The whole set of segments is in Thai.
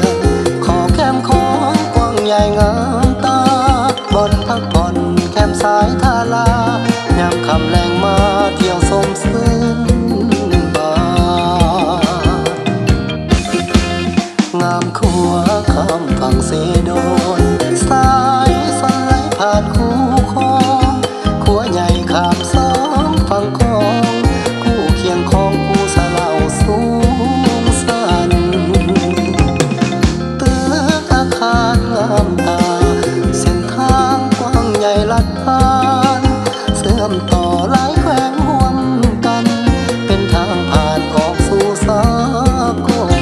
องขอแก้มของกว้างใหญ่งามตาบ่อนพักผ่อนแคมสายทาลายามคำแรงมาเที่ยวสมซื่นบางามขัวคำฝั่งเสโดนสายสนไหลผ่านคู่คองขัวใหญ่ขามสองฝั่งคองคู่เคียงคองคู่สะเหล่าสูงสันตึกอาคารงามตาเส้นทางกว้างใหญ่ลัดผ่านเสื่อมต่อหลายแขวงห่วมกันเป็นทางผ่านออกสู่สากล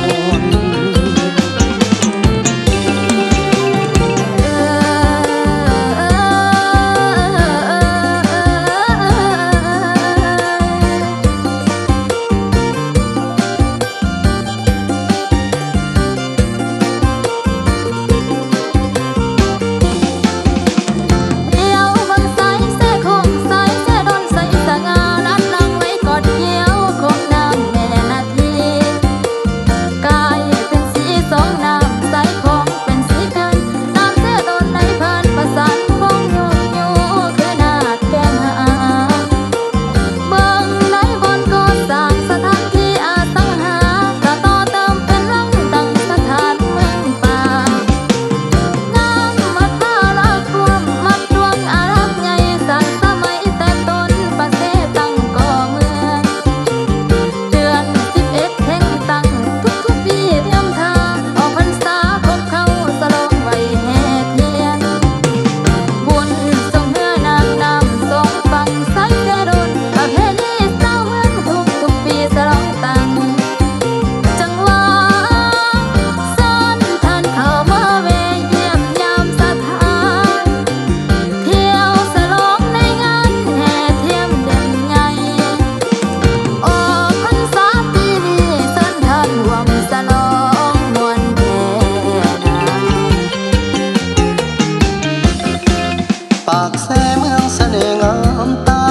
ปากแสเมืองเสน่ห์งามตา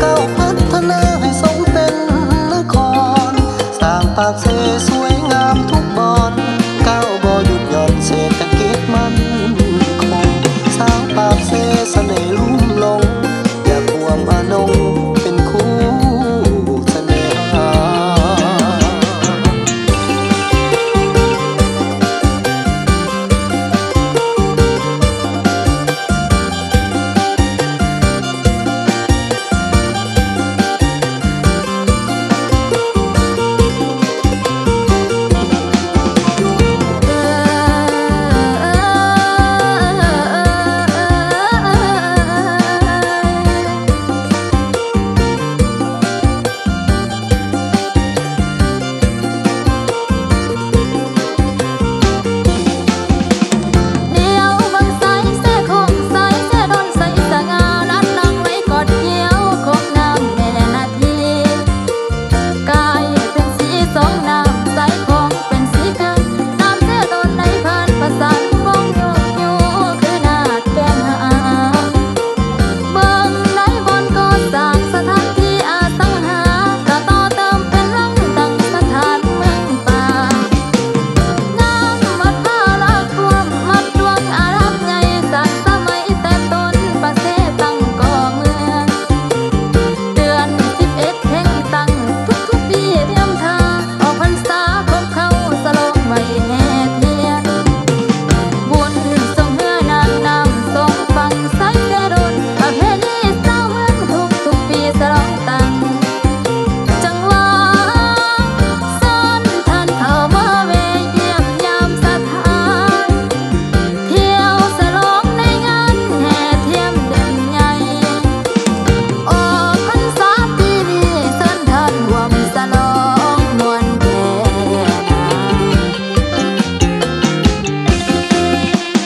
ก้าวพัฒนาให้สมเป็นนครสร้างปากเสสวยงามทุกบอนก้าวบ่หยุดหย่อนเศรษฐกิจมันคงสร้างปากเสเสน่ห์ลุ่มลงอย่าควมอนงเป็นคู่เสน่หา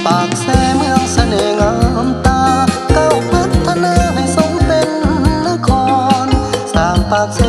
ปากแสเมืองเสน่ห์งามตาก้าวพัฒนาให้สมเป็นนครสร้างปากเส